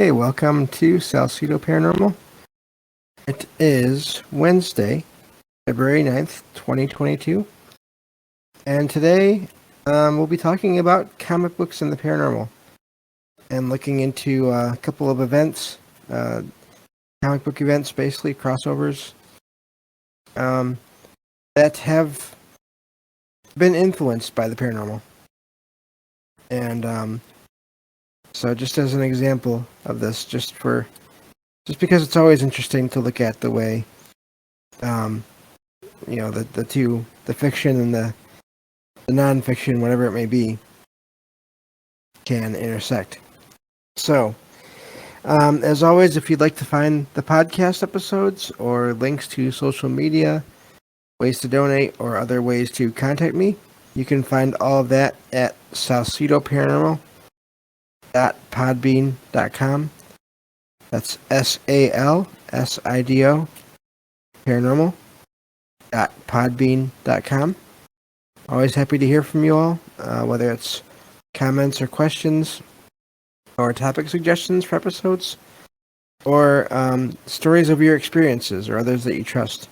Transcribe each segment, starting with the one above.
Okay, welcome to Salcedo Paranormal. It is Wednesday, February 9th, 2022. And today we'll be talking about comic books and the paranormal and looking into a couple of events, comic book events, basically crossovers, that have been influenced by the paranormal. And so just as an example of this, just because it's always interesting to look at the way, the fiction and the non-fiction, whatever it may be, can intersect. So, as always, if you'd like to find the podcast episodes or links to social media, ways to donate, or other ways to contact me, you can find all of that at salcidoparanormal.podbean.com. That's SALSIDO paranormal.podbean.com. Always happy to hear from you all, whether it's comments or questions or topic suggestions for episodes or stories of your experiences or others that you trust.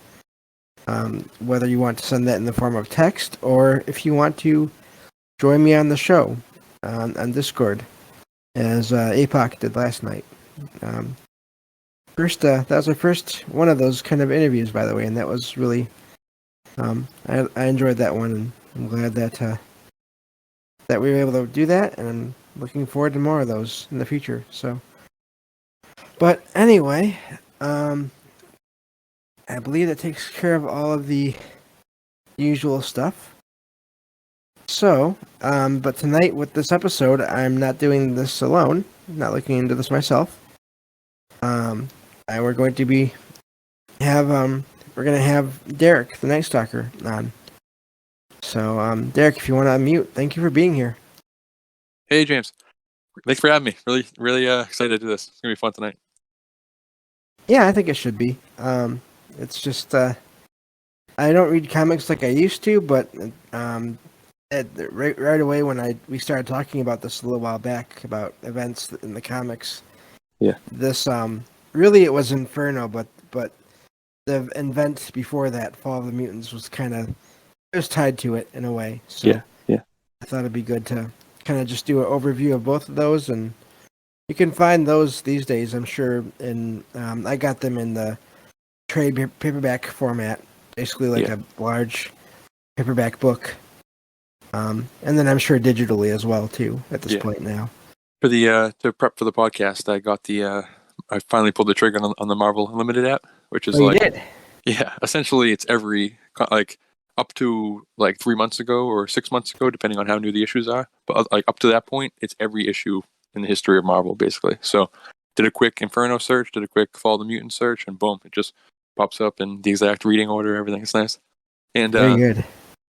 Whether you want to send that in the form of text or if you want to join me on the show on Discord as APOC did last night. That was our first one of those kind of interviews, by the way, and that was really I enjoyed that one, and I'm glad that we were able to do that, and I'm looking forward to more of those in the future. So, but anyway, I believe that takes care of all of the usual stuff. So, but tonight with this episode, I'm not doing this alone. I'm not looking into this myself. We're going to have Derek, the NightStocker, on. So, Derek, if you want to unmute, thank you for being here. Hey, James. Thanks for having me. Really excited to do this. It's going to be fun tonight. Yeah, I think it should be. It's just, I don't read comics like I used to, but right away when we started talking about this a little while back, about events in the comics, yeah, this, really it was Inferno, but the event before that, Fall of the Mutants, was it was tied to it in a way. So yeah. I thought it'd be good to kind of just do an overview of both of those, and you can find those these days, I'm sure. In I got them in the trade paperback format, basically like a large paperback book, and then I'm sure digitally as well too at this point now. For the to prep for the podcast, I got I finally pulled the trigger on the Marvel Unlimited app, which is you did? Yeah, essentially it's every up to 3 months ago or 6 months ago, depending on how new the issues are. But up to that point, it's every issue in the history of Marvel, basically. So did a quick Inferno search, did a quick Fall of the Mutant search, and boom, it just pops up in the exact reading order. Everything's nice. And very good.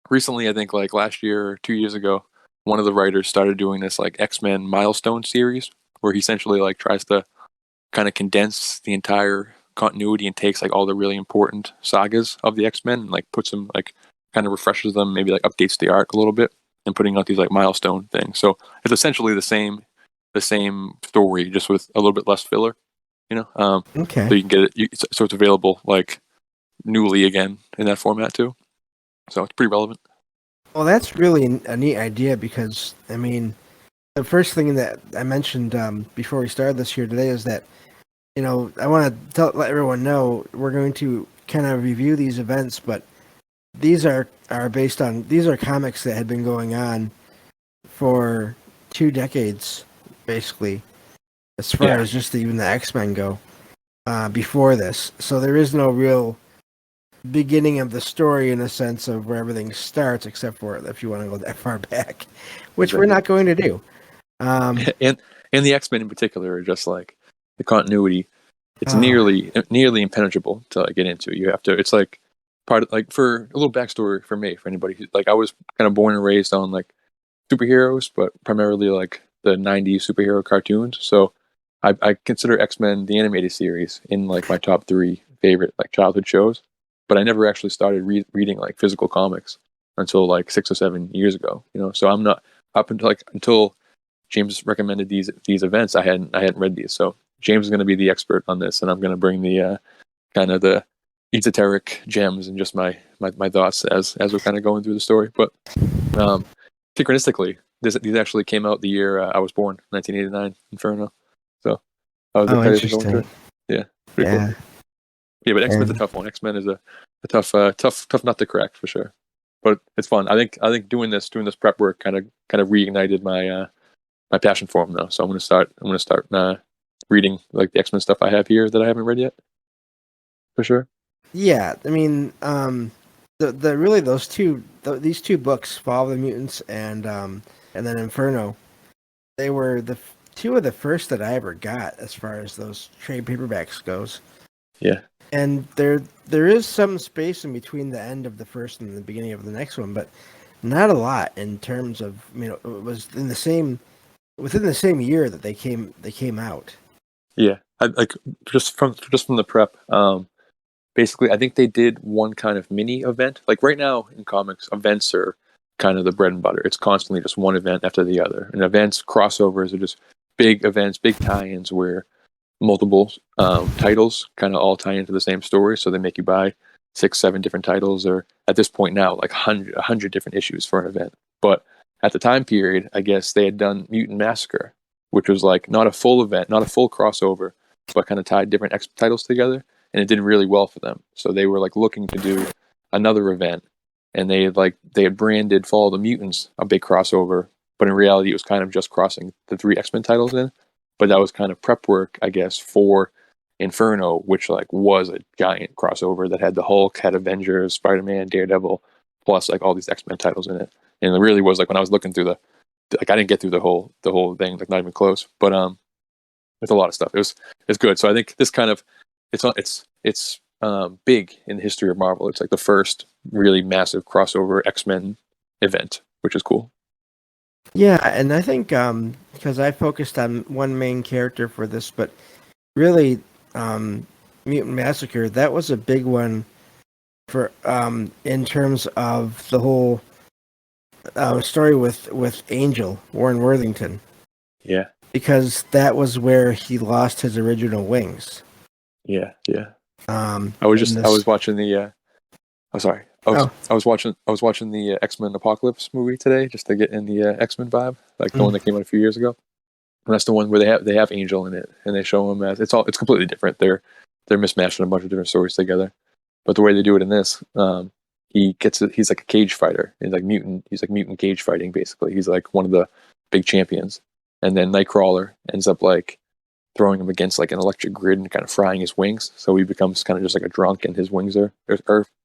Recently, I think last year or 2 years ago, one of the writers started doing this X-Men milestone series, where he essentially tries to kind of condense the entire continuity and takes all the really important sagas of the X-Men and puts them kind of refreshes them, maybe updates the arc a little bit, and putting out these milestone things. So it's essentially the same story, just with a little bit less filler, Okay. So you can get it. So it's available newly again in that format too. So it's pretty relevant. Well, that's really a neat idea because I mean, the first thing that I mentioned before we started this here today is that I want to let everyone know we're going to kind of review these events, but these are based on comics that had been going on for 2 decades, basically, as far as just even the X-Men go, before this. So there is no real beginning of the story in a sense of where everything starts, except for if you want to go that far back, which we're not going to do. And the X-Men in particular are just the continuity. It's nearly impenetrable to get into. You have to. It's part of for a little backstory for me, for anybody who I was kind of born and raised on superheroes, but primarily the 90s superhero cartoons. So I consider X-Men the animated series in my top 3 favorite childhood shows. But I never actually started reading physical comics until 6 or 7 years ago. So I'm not up until James recommended these events. I hadn't read these. So James is going to be the expert on this, and I'm going to bring the kind of the esoteric gems and just my thoughts as we're kind of going through the story. But synchronistically, these actually came out the year I was born, 1989, Inferno. So I was excited to go into it. Yeah, pretty cool. Yeah, but X-Men's a tough one. X-Men is a tough nut to crack for sure. But it's fun. I think doing this prep work kind of reignited my my passion for them though. So I'm gonna start reading like the X-Men stuff I have here that I haven't read yet. For sure. Yeah, I mean, the really these two books, Fall of the Mutants and then Inferno, they were two of the first that I ever got as far as those trade paperbacks goes. Yeah. And there is some space in between the end of the first and the beginning of the next one, but not a lot in terms of, it was within the same year that they came out. Yeah, I, like just from the prep. Basically, I think they did one kind of mini event. Like right now in comics, events are kind of the bread and butter. It's constantly just one event after the other, and events crossovers are just big events, big tie-ins where multiple titles kind of all tie into the same story. So they make you buy 6-7 different titles, or at this point now, like 100 different issues for an event. But at the time period, I guess they had done Mutant Massacre, which was like not a full event, not a full crossover, but kind of tied different titles together, and it did really well for them. So they were like looking to do another event, and they had branded Fall of the Mutants a big crossover, but in reality, it was kind of just crossing the 3 X-Men titles in. But that was kind of prep work, I guess, for Inferno, which like was a giant crossover that had the Hulk, had Avengers, Spider-Man, Daredevil, plus like all these X-Men titles in it. And it really was like when I was looking through I didn't get through the whole thing, like not even close. But it's a lot of stuff. It's good. So I think this kind of it's big in the history of Marvel. It's like the first really massive crossover X-Men event, which is cool. Yeah, and I think because I focused on one main character for this, but really, Mutant Massacre, that was a big one for in terms of the whole story with Angel, Warren Worthington. Yeah, because that was where he lost his original wings. Yeah. I was watching the. I'm sorry. I was watching the X-Men Apocalypse movie today just to get in the X-Men vibe, like the one that came out a few years ago. And that's the one where they have Angel in it, and they show him as it's completely different. They're mismatching a bunch of different stories together, but the way they do it in this, he's like a cage fighter. He's like mutant cage fighting basically. He's like one of the big champions, and then Nightcrawler ends up like throwing him against like an electric grid and kind of frying his wings, so he becomes kind of just like a drunk, and his wings are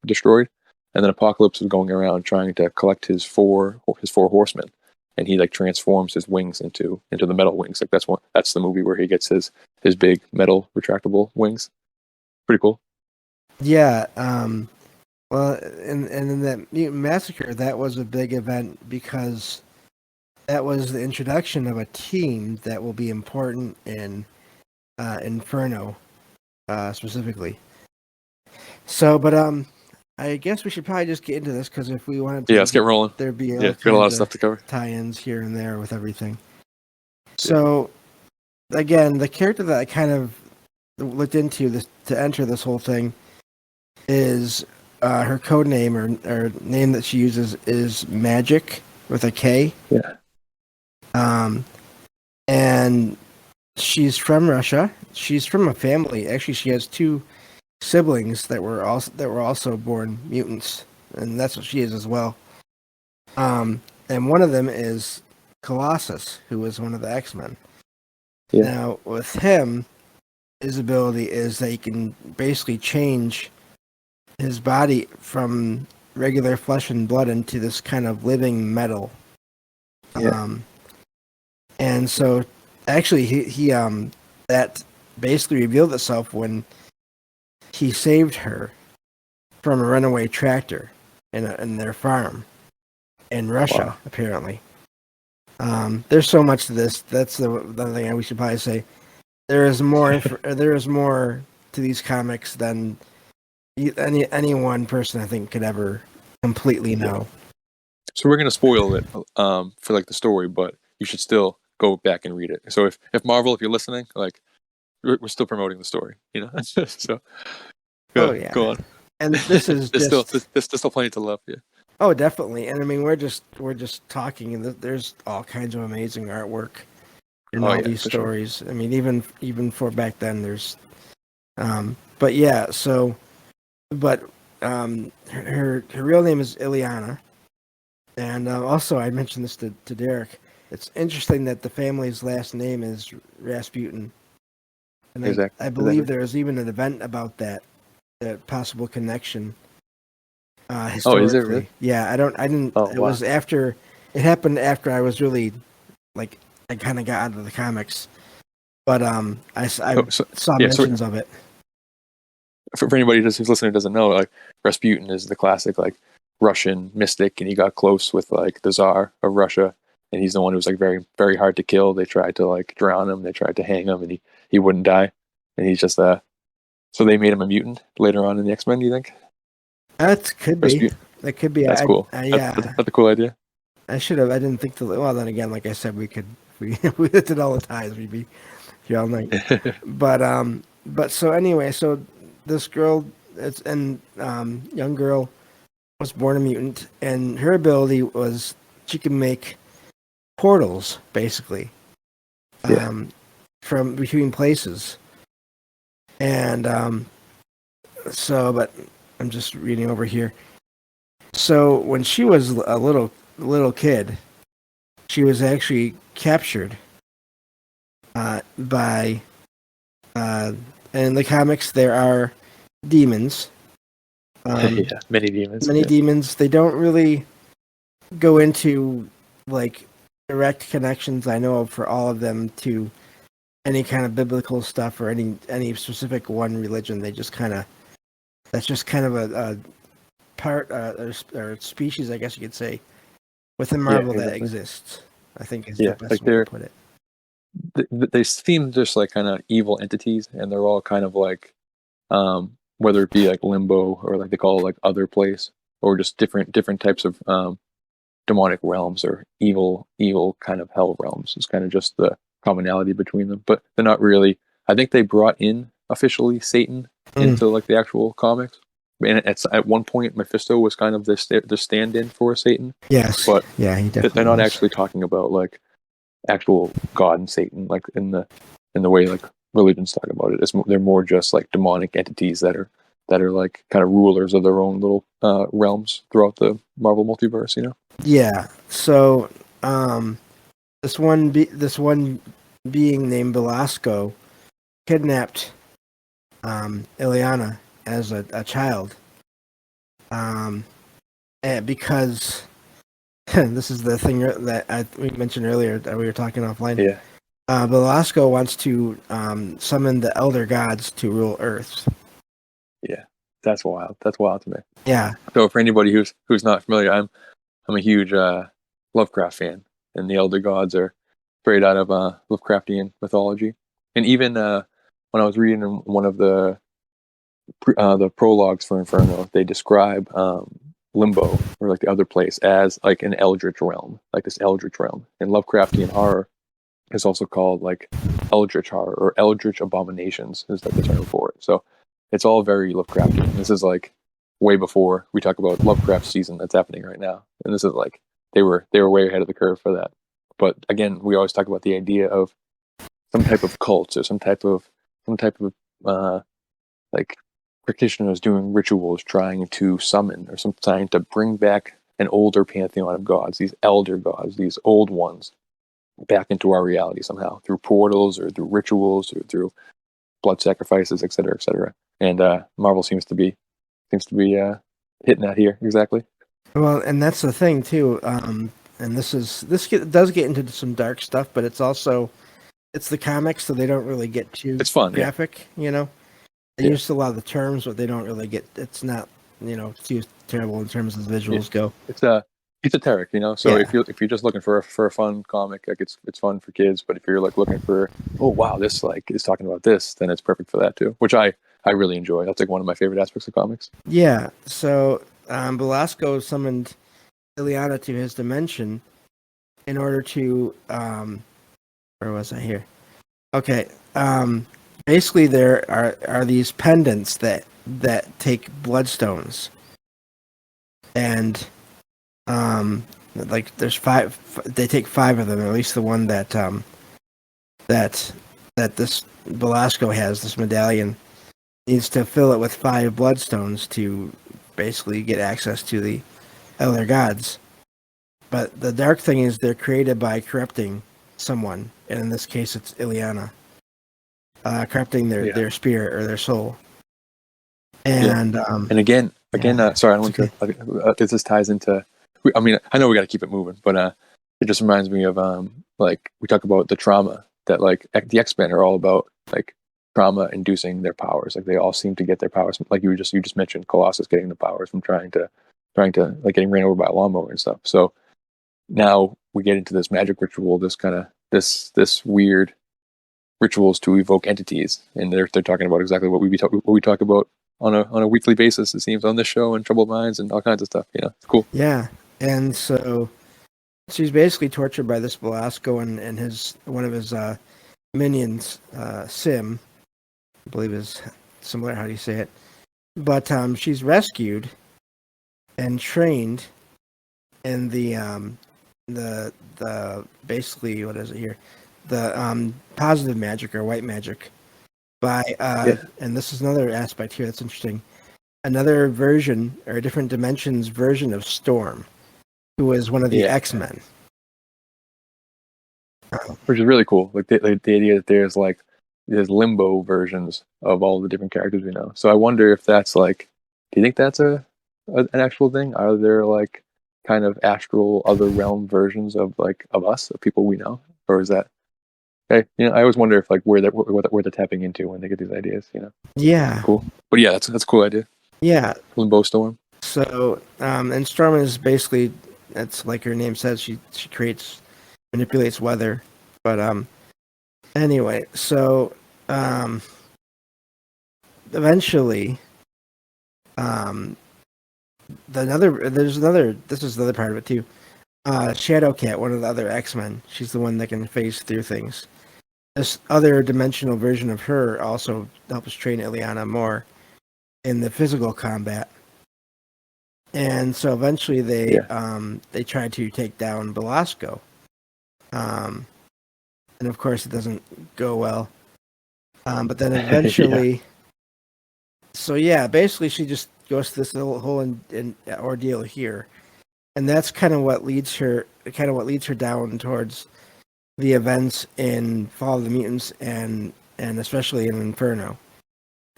destroyed. And then Apocalypse is going around trying to collect his four horsemen, and he like transforms his wings into the metal wings. Like that's the movie where he gets his big metal retractable wings. Pretty cool. Yeah. Well, and in that Mutant Massacre, that was a big event because that was the introduction of a team that will be important in Inferno, specifically. So, but I guess we should probably just get into this because if we wanted to, let's get rolling. There'd be got a lot of stuff to cover. Tie-ins here and there with everything. So, again, the character that I kind of looked into this to enter this whole thing is her code name or name that she uses is Magic with a K. Yeah. And she's from Russia. She's from a family. Actually, she has 2 siblings that were also born mutants, and that's what she is as well. And one of them is Colossus, who was one of the X-Men. Yeah. Now, with him, his ability is that he can basically change his body from regular flesh and blood into this kind of living metal. Yeah. And so, actually, he that basically revealed itself when he saved her from a runaway tractor in their farm in Russia. Wow. Apparently, there's so much to this. That's the thing we should probably say. There is more. There is more to these comics than any one person I think could ever completely know. So we're gonna spoil it for like the story, but you should still go back and read it. So if Marvel, if you're listening, like we're still promoting the story, you know. So Oh yeah, yeah. go on. And this is there's still just there's still plenty to love. Yeah. oh definitely. And I mean we're just talking, and there's all kinds of amazing artwork in Oh all yeah, these for sure. stories. I mean even for back then there's but yeah, so but her real name is Ileana. And also, I mentioned this to Derek. It's interesting that the family's last name is Rasputin, and I believe Exactly. there was even an event about that possible connection Oh, is there really? historically. Yeah, I didn't. Oh It wow. was after it happened after I was really like I kind of got out of the comics, but I So saw yeah. So mentions of it. for anybody who's listening doesn't know, like Rasputin is the classic like Russian mystic, and he got close with like the Tsar of Russia, and he's the one who was like very very hard to kill. They tried to like drown him, they tried to hang him, and he wouldn't die, and he's just so they made him a mutant later on in the X-Men. Do you think That could be. Rasputin? That could be. That's cool. Yeah. That's a cool idea. I should have. I didn't think to. Well, then again, like I said, we could. We did all the times. We'd be here all night. But so anyway, so this girl, it's and young girl was born a mutant, and her ability was she can make portals basically Yeah. from between places, and so. But I'm just reading over here. So when she was a little kid, she was actually captured by in the comics there are demons. Yeah. Many demons. Many Yeah. demons. They don't really go into like direct connections I know of for all of them to any kind of biblical stuff or any specific one religion. They just kind of that's just kind of a part or species, I guess you could say, within Yeah. Marvel that Exactly. exists. I think is the Yeah. best Like way to put it. they seem just like kind of evil entities, and they're all kind of like whether it be like limbo or like they call it like other place, or just different types of demonic realms or evil kind of hell realms. It's kind of just the commonality between them, but they're not really. I think they brought in officially Satan Mm, into like the actual comics, and at one point Mephisto was kind of the stand-in for Satan, yes, but yeah, he they're definitely not was. actually talking about like actual God and Satan like in the way like religions talk about it. They're more just like demonic entities that are like kind of rulers of their own little realms throughout the Marvel multiverse. You know. Yeah. So, um, this one being named Velasco kidnapped Ileana as a child, um, and because this is the thing that we mentioned earlier that we were talking offline. Yeah. Velasco wants to summon the elder gods to rule Earth. Yeah. That's wild. That's wild to me. Yeah. So for anybody who's not familiar, I'm a huge Lovecraft fan, and the Elder Gods are straight out of Lovecraftian mythology. And even when I was reading one of the prologues for Inferno, they describe Limbo, or like the other place, as like an eldritch realm, like this eldritch realm. And Lovecraftian horror is also called like eldritch horror or eldritch abominations is like the term for it. So it's all very Lovecraftian. This is like way before we talk about Lovecraft season that's happening right now, and this is like they were way ahead of the curve for that. But again, we always talk about the idea of some type of cult or some type of uh, like practitioners doing rituals, trying to summon or trying to bring back an older pantheon of gods, these elder gods, these old ones, back into our reality somehow through portals or through rituals or through blood sacrifices, et cetera, et cetera. And Marvel seems to be hitting that here exactly. Well, and that's the thing too. And does get into some dark stuff, but it's the comics, so they don't really get too It's fun, yeah, graphic. You know, they yeah, use a lot of the terms, but they don't really get. It's not too terrible in terms of the yeah. visuals go. It's esoteric, you know. So Yeah, if you're just looking for a fun comic, like it's fun for kids. But if you're like looking for, oh wow, this like is talking about this, then it's perfect for that too. Which I really enjoy. That's like one of my favorite aspects of comics. yeah. So Belasco summoned Ileana to his dimension in order to where was I here? Okay. basically there are these pendants that take bloodstones, and like there's five. They take five of them, at least the one that that this Velasco has, this medallion, needs to fill it with five bloodstones to basically get access to the elder gods. But the dark thing is they're created by corrupting someone, and in this case it's Ileana, corrupting their spirit or their soul. And And again, sorry, I don't want okay. to. This ties into. I mean, I know we got to keep it moving, but it just reminds me of like we talk about the trauma that like the X-Men are all about, like trauma inducing their powers. Like they all seem to get their powers, like you just mentioned, Colossus getting the powers from trying to like getting ran over by a lawnmower and stuff. So now we get into this magic ritual, this kind of this weird rituals to evoke entities, and they're talking about exactly what we talk about on a weekly basis. It seems on this show and Troubled Minds and all kinds of stuff. You know, it's cool. Yeah, and so she's basically tortured by this Velasco and his one of his minions, Sim, I believe is similar. How do you say it? But she's rescued and trained in the basically, what is it here? The positive magic or white magic by and this is another aspect here that's interesting. Another version or a different dimensions version of Storm, who was one of the X-Men. Which is really cool. Like the idea that there's limbo versions of all the different characters we know. So I wonder if that's like, do you think that's an actual thing? Are there like kind of astral other realm versions of us, of people we know, or is that? Hey, you know, I always wonder if like where they're tapping into when they get these ideas. You know. Yeah. Cool. But yeah, that's a cool idea. Yeah. Limbo Storm. So, and Storm is basically, that's like her name says, she manipulates weather. But anyway, so eventually, this is another part of it too. Shadowcat, one of the other X-Men, she's the one that can phase through things. This other dimensional version of her also helps train Ileana more in the physical combat. And so eventually they try to take down Belasco. And of course it doesn't go well. But then eventually so yeah, basically she just goes to this whole ordeal here. And that's kind of what leads her down towards the events in Fall of the Mutants and especially in Inferno.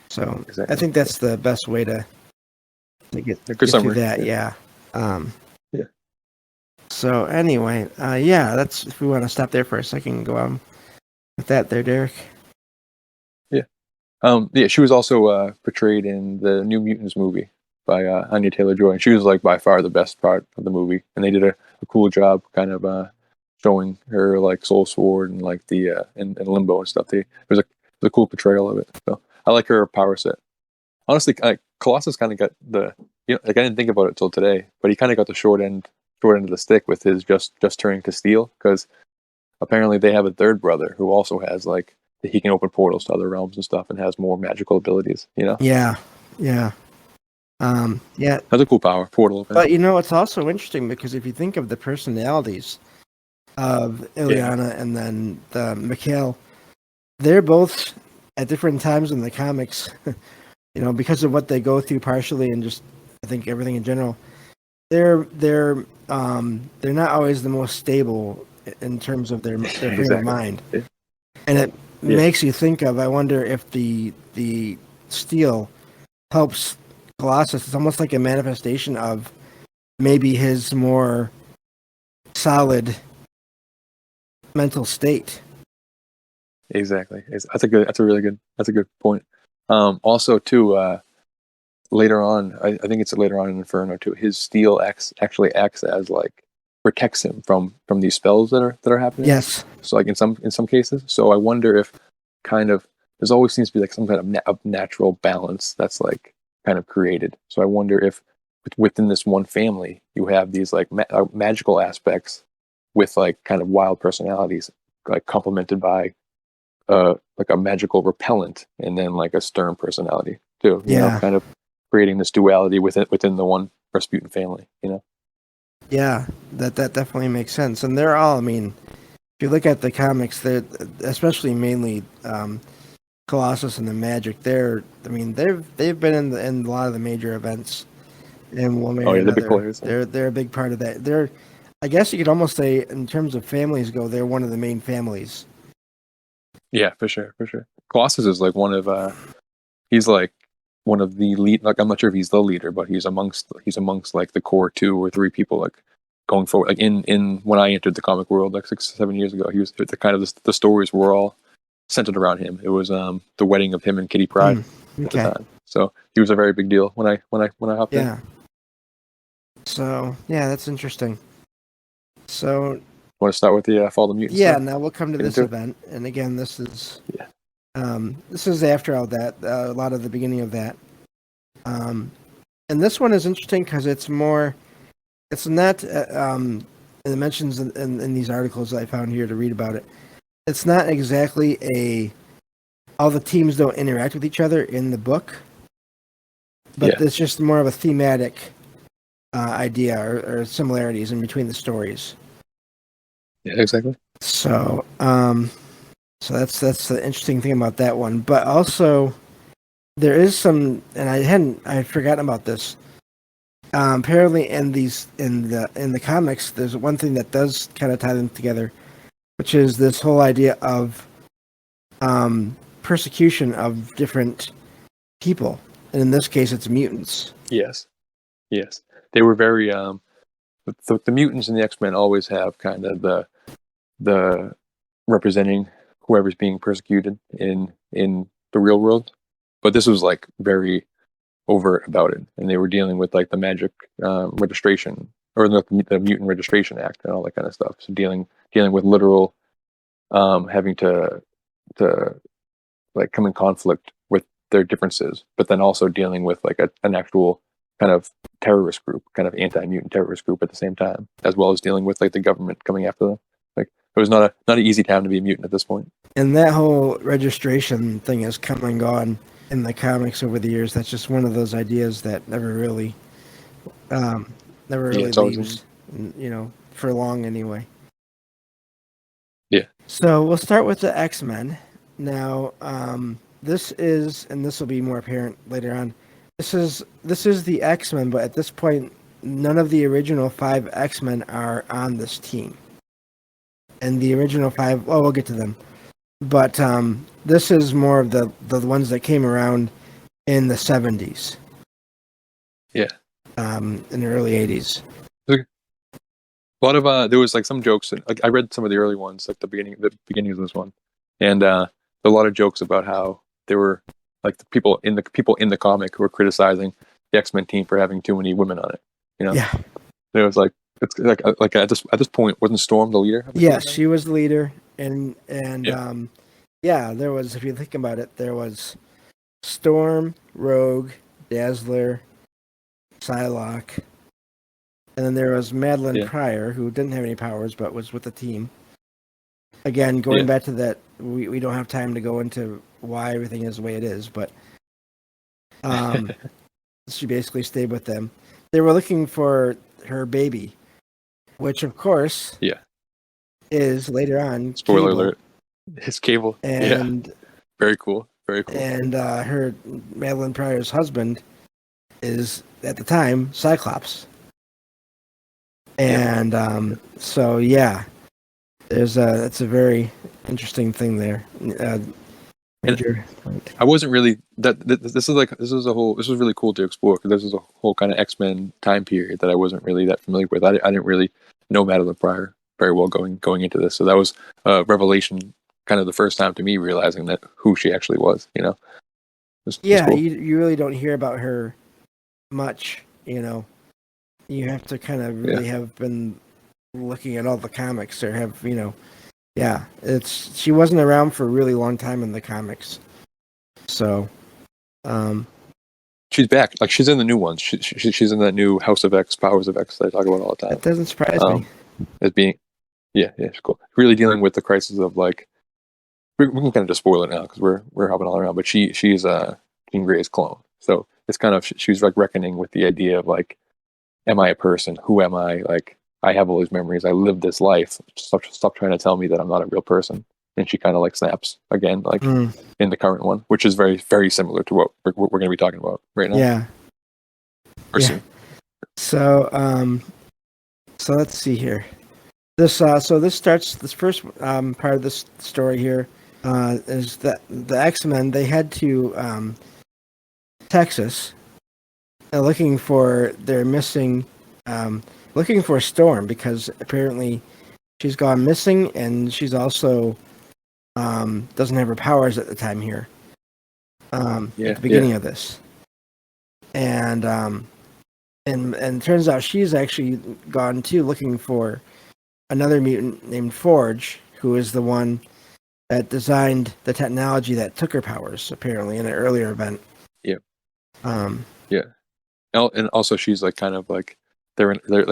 So I think that's the best way to get through that. Yeah. So anyway, that's, if we want to stop there for a second and go on with that there, Derek. She was also portrayed in the New Mutants movie by Anya Taylor-Joy, and she was like by far the best part of the movie, and they did a cool job kind of showing her like Soul Sword and like the and Limbo and stuff. There's a cool portrayal of it. So I like her power set. Honestly, Colossus kind of got like I didn't think about it till today, but he kind of got the short end of the stick with his just turning to steel, because apparently they have a third brother who also has like, he can open portals to other realms and stuff and has more magical abilities. You know? Yeah. That's a cool power, portal. But you know, it's also interesting because if you think of the personalities of Ileana and then the Mikhail, they're both at different times in the comics, you know, because of what they go through partially and just I think everything in general, they're not always the most stable in terms of their frame of mind. And it makes you think of, I wonder if the steel helps Colossus. It's almost like a manifestation of maybe his more solid mental state. Exactly. That's a good point. Also too, later on, I think it's later on in Inferno too, his steel actually acts as like protects him from these spells that are happening. Yes. So like in some cases. So I wonder if kind of there's always seems to be like some kind of natural balance that's like kind of created. So I wonder if within this one family you have these like magical aspects with like kind of wild personalities, like complemented by like a magical repellent, and then like a stern personality too. You know, Yeah. kind of creating this duality within the one Rasputin family. You know. Yeah, that definitely makes sense. And they're all, I mean, if you look at the comics, they're especially mainly Colossus and the Magic. I mean, they've been in a lot of the major events in one way Oh or yeah, the big another. players. They're a big part of that. I guess you could almost say, in terms of families go, they're one of the main families. Yeah, for sure, for sure. Colossus is like he's like one of the lead. Like I'm not sure if he's the leader, but he's amongst like the core 2 or 3 people like going forward. Like in when I entered the comic world like 6 7 years ago, he was the kind of the stories were all centered around him. It was the wedding of him and Kitty Pryde at the Okay. time. So he was a very big deal when I hopped in. Yeah. So yeah, that's interesting. So Want to start with the Fall of the Mutants? yeah, Stuff? now we'll come to Get this into it? event, and again, Yeah. this is after all that, a lot of the beginning of that. And this one is interesting because it's not, and it mentions in these articles I found here to read about it, it's not exactly all the teams don't interact with each other in the book, but Yeah. it's just more of a thematic idea or similarities in between the stories. Yeah, exactly. So, so that's the interesting thing about that one. But also, there is some, and I had forgotten about this. Apparently, in the comics, there's one thing that does kind of tie them together, which is this whole idea of persecution of different people, and in this case, it's mutants. Yes. Yes. They were very the mutants and the X-Men always have kind of the representing whoever's being persecuted in the real world, but this was like very overt about it, and they were dealing with like the magic registration or the mutant registration act and all that kind of stuff. So dealing with literal having to like come in conflict with their differences, but then also dealing with like an actual kind of terrorist group, kind of anti-mutant terrorist group at the same time, as well as dealing with like the government coming after them. Like it was not an easy time to be a mutant at this point. And that whole registration thing has come and gone in the comics over the years. That's just one of those ideas that never really Yeah, it's always leaves, for long anyway. yeah, So we'll start with the X-Men. Now, this will be more apparent later on. This is the X-Men, but at this point, none of the original 5 X-Men are on this team. And the original 5, well, we'll get to them. But this is more of the ones that came around in the 70s. yeah. In the early 80s. A lot of there was like some jokes, and like I read some of the early ones, like the beginning of this one, and a lot of jokes about how they were like the people in the comic who were criticizing the X-Men team for having too many women on it. You know, Yeah. and it was it's like at this point, wasn't Storm the leader? Yes, she was the leader, and Yeah. there was, if you think about it, there was Storm, Rogue, Dazzler, Psylocke, and then there was Madeline Pryor, who didn't have any powers but was with the team. Again, going back to that, we don't have time to go into why everything is the way it is, but she basically stayed with them. They were looking for her baby, which of course is later on Spoiler Cable. alert. It's Cable. And very cool. Very cool. And her Madeline Pryor's husband is at the time Cyclops. And so it's a very interesting thing there. Major point. I wasn't really this was really cool to explore, because this is a whole kind of X-Men time period that I wasn't really that familiar with. I didn't really know Madeline Pryor very well going into this, so that was a revelation, kind of the first time to me realizing that who she actually was. It was cool. You really don't hear about her much. You have to kind of really have been looking at all the comics, or have she wasn't around for a really long time in the comics. So, she's back. Like, she's in the new ones. She's in that new House of X, Powers of X that I talk about all the time. That doesn't surprise me. As being, it's cool. Really dealing with the crisis of like we can kind of just spoil it now because we're hopping all around. But she's Jean Grey's clone, so it's kind of she's like reckoning with the idea of like, am I a person? Who am I? Like, I have all these memories. I lived this life. Stop trying to tell me that I'm not a real person. And she kind of like snaps again, like in the current one, which is very, very similar to what we're going to be talking about right now. Yeah. Or soon. So let's see here. This starts this first part of this story here is that the X-Men, they head to Texas looking for their missing looking for Storm, because apparently she's gone missing, and she's also doesn't have her powers at the time here at the beginning of this, and it turns out she's actually gone too, looking for another mutant named Forge, who is the one that designed the technology that took her powers, apparently, in an earlier event. Yeah. Yeah. And also, she's like kind of like they're in a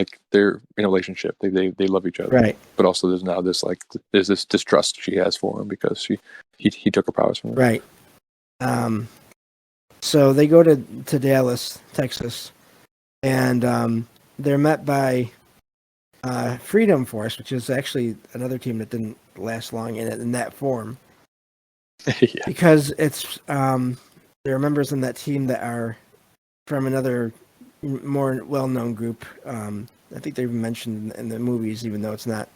relationship. They love each other, right? But also, there's this distrust she has for him because he took her powers from her, right? So they go to Dallas, Texas, and they're met by Freedom Force, which is actually another team that didn't last long in that form. Because it's there are members in that team that are from another more well-known group. I think they've mentioned in the movies, even though it's not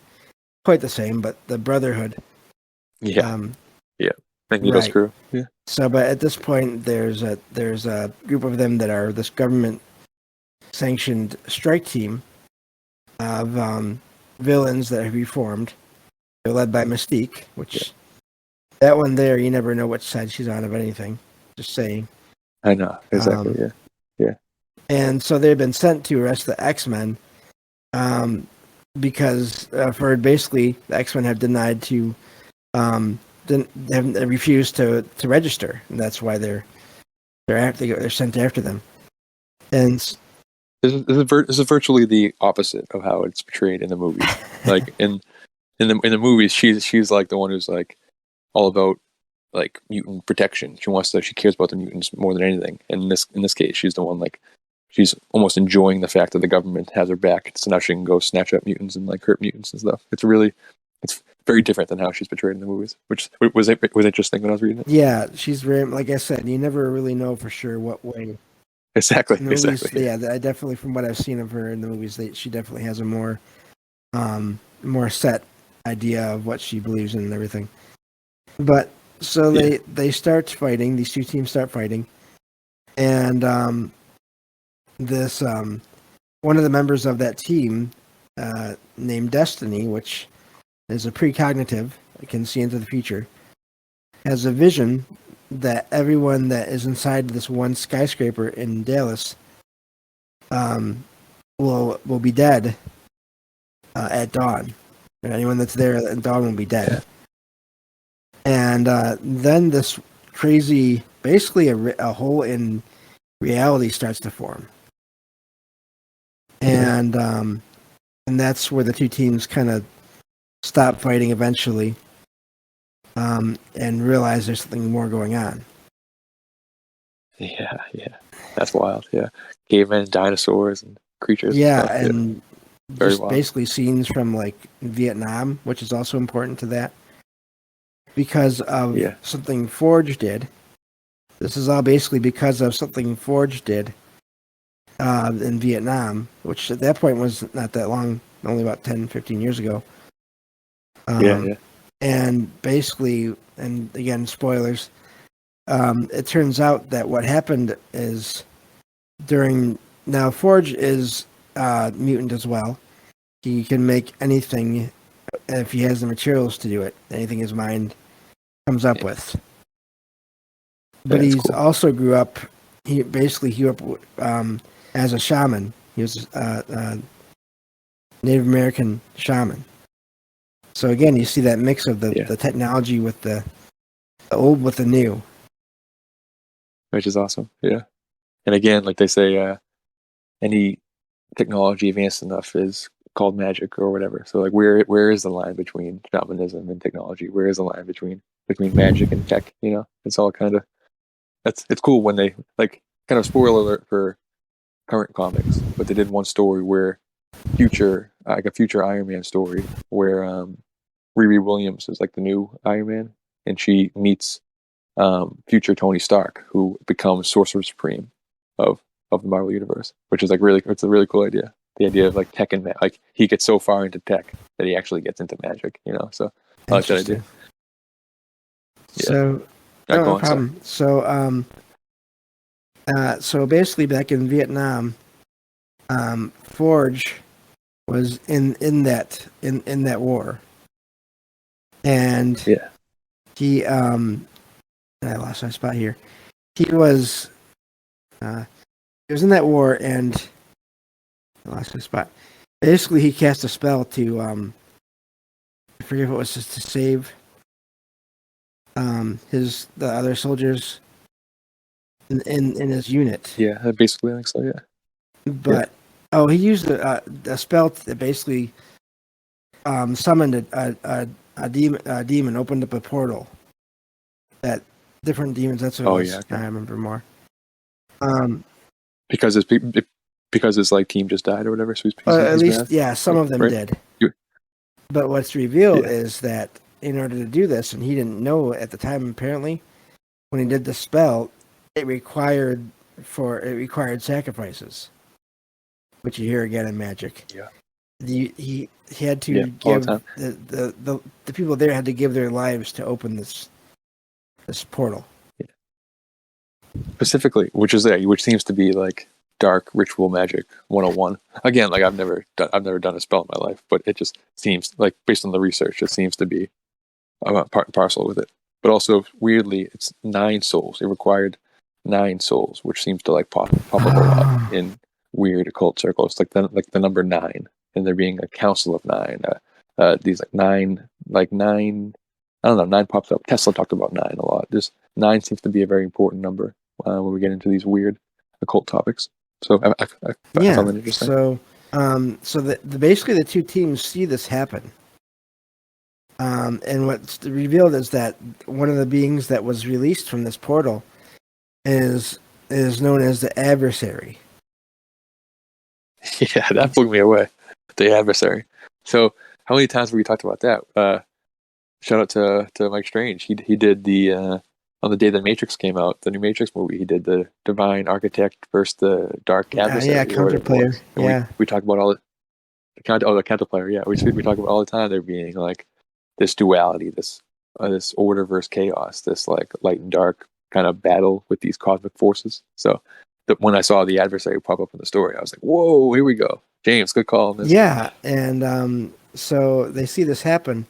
quite the same, but the Brotherhood. Magneto's crew. Yeah. So, but at this point, there's a group of them that are this government-sanctioned strike team of villains that have reformed. They're led by Mystique, which that one there, you never know which side she's on of anything. Just saying. I know, exactly. Yeah. And so they've been sent to arrest the X-Men because for basically the X-Men have denied to they refused to register, and that's why they're sent after them. And this is virtually the opposite of how it's portrayed in the movies. Like in the movies, she's like the one who's like all about like mutant protection. She cares about the mutants more than anything. And in this case, she's the one like she's almost enjoying the fact that the government has her back, so now she can go snatch up mutants and like hurt mutants and stuff. It's very different than how she's portrayed in the movies, which was interesting when I was reading it. Yeah, she's very, like I said, you never really know for sure what way. Exactly. Yeah, I definitely, from what I've seen of her in the movies, she definitely has a more set idea of what she believes in and everything. But so they start fighting. These two teams start fighting, and this one of the members of that team named Destiny, which is a precognitive, can see into the future, has a vision that everyone that is inside this one skyscraper in Dallas will be dead at dawn. And anyone that's there at dawn will be dead. And then this crazy, basically a hole in reality starts to form. And that's where the two teams kind of stop fighting eventually, and realize there's something more going on. Yeah, that's wild. Yeah, cavemen, dinosaurs, and creatures. Yeah, and just basically scenes from like Vietnam, which is also important to that because of something Forge did. This is all basically because of something Forge did in Vietnam, which at that point was not that long, only about 10, 15 years ago. And basically, and again, spoilers, it turns out that what happened is now Forge is mutant as well. He can make anything if he has the materials to do it, anything his mind comes up with. But he's also grew up as a shaman. He was a Native American shaman. So again, you see that mix of the technology with the old with the new, which is awesome. Yeah, and again, like they say, any technology advanced enough is called magic or whatever. So like where is the line between shamanism and technology? Where is the line between magic and tech? It's all kind of it's cool when they like kind of spoiler alert for current comics, but they did one story where like a future Iron Man story where Riri Williams is like the new Iron Man, and she meets future Tony Stark, who becomes Sorcerer Supreme of the Marvel Universe, which is like it's a really cool idea. The idea of like tech and like he gets so far into tech that he actually gets into magic, So I like that idea. Yeah. So, no problem. So, so basically, back in Vietnam, Forge was in that war, and yeah, he I lost my spot here. He was in that war, and I lost my spot. Basically, he cast a spell to I forget if it was just to save the other soldiers in his unit. Yeah, I basically think so. Yeah, But he used a spell that basically summoned a demon, opened up a portal. That different demons. That's what it was. Yeah, okay. I remember more. Because his like team just died or whatever. So he's At least, mad. yeah, some of them did. But what's revealed is that in order to do this, and he didn't know at the time apparently, when he did the spell, it required sacrifices, which you hear again in magic. Yeah. He had to give the people there had to give their lives to open this portal. Yeah. Specifically, which seems to be like dark ritual magic 101. Again, like I've never done a spell in my life, but it just seems like based on the research, it seems to be part and parcel with it. But also weirdly, it's 9 souls. It required 9 souls, which seems to like pop up a lot in weird occult circles, like the number 9, and there being a council of 9. These like 9. I don't know. 9 pops up. Tesla talked about 9 a lot. This 9 seems to be a very important number when we get into these weird occult topics. So I found that interesting. So basically the two teams see this happen. And what's revealed is that one of the beings that was released from this portal is known as the adversary. Yeah, that blew me away. The adversary. So how many times have we talked about that? Shout out to Mike Strange. He did the on the day the Matrix came out, the new Matrix movie. He did the Divine Architect versus the Dark Adversary. Yeah, counterplayer. Yeah, we talk about all the counterplayer. Yeah, we talk about all the time there being like this duality, this order versus chaos, this like light and dark kind of battle with these cosmic forces. So when I saw the adversary pop up in the story, I was like, whoa, here we go. James, good call on this. Yeah, and so they see this happen,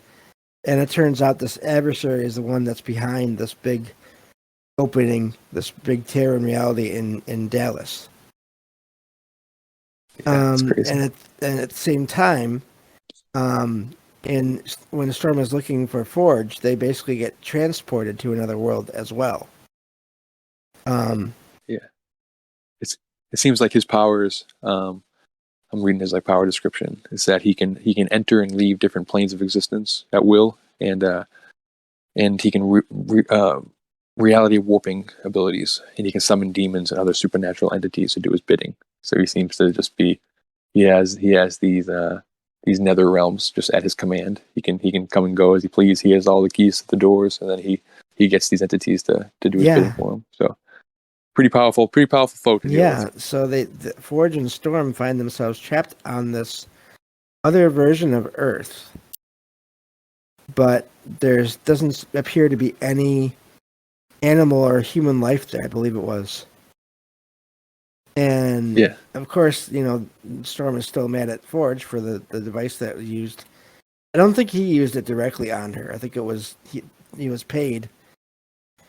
and it turns out this adversary is the one that's behind this big opening, this big tear in reality in Dallas. Yeah, that's crazy. And at the same time, and when Storm is looking for Forge, they basically get transported to another world as well. It seems like his powers. I'm reading his like power description. Is that he can enter and leave different planes of existence at will, and he can reality warping abilities, and he can summon demons and other supernatural entities to do his bidding. So he seems to just be. He has these nether realms just at his command. He can come and go as he please. He has all the keys to the doors, and then he gets these entities to do his bidding for him. So pretty powerful folk. So the Forge and Storm find themselves trapped on this other version of Earth, but there doesn't appear to be any animal or human life there. I believe it was. And of course, Storm is still mad at Forge for the device that was used. I don't think he used it directly on her. I think it was he was paid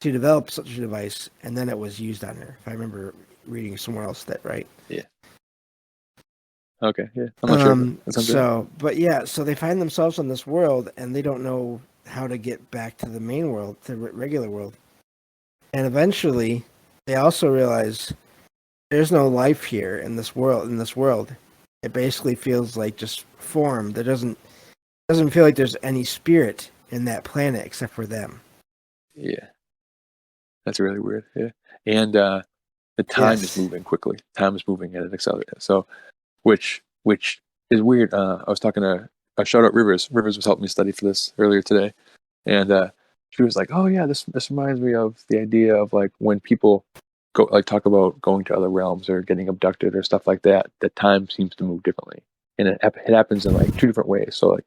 to develop such a device, and then it was used on her. If I remember reading somewhere else that right. Yeah. Okay. Yeah. I'm not sure. So they find themselves on this world, and they don't know how to get back to the main world, the regular world. And eventually, they also realize there's no life here in this world. It basically feels like just form. There doesn't feel like there's any spirit in that planet except for them. Yeah, that's really weird. Yeah, and the time is Yes. moving quickly. Time is moving at an accelerator. So, which is weird. I was talking to shout out Rivers. Rivers was helping me study for this earlier today, and she was like, "Oh yeah, this reminds me of the idea of like when people go like talk about going to other realms or getting abducted or stuff like that. That time seems to move differently, and it happens in like two different ways. So like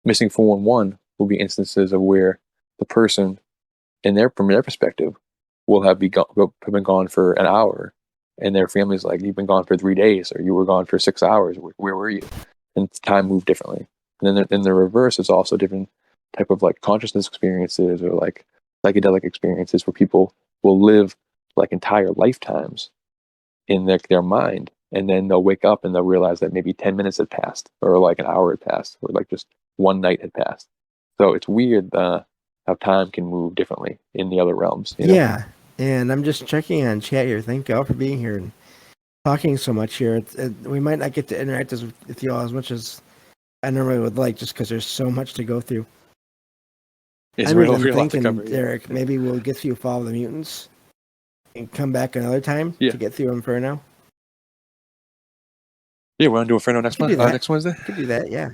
missing 411 will be instances of where the person from their perspective will have been gone for an hour, and their family's like, you've been gone for 3 days, or you were gone for 6 hours. Where were you? And time moved differently. And then in the reverse is also different type of like consciousness experiences or like psychedelic experiences where people will live like entire lifetimes in their mind, and then they'll wake up and they'll realize that maybe 10 minutes had passed, or like an hour had passed, or like just one night had passed. So it's weird how time can move differently in the other realms, you know? Yeah. And I'm just checking on chat here. Thank y'all for being here and talking so much here. We might not get to interact with y'all as much as I normally would like, just because there's so much to go through. It's I'm real, even real lot to thinking, cover. Derek, Yeah. maybe we'll get through Fall of the Mutants and come back another time Yeah. to get through Inferno. Yeah, we're gonna do Inferno We could do that. next Wednesday. We could do that, yeah.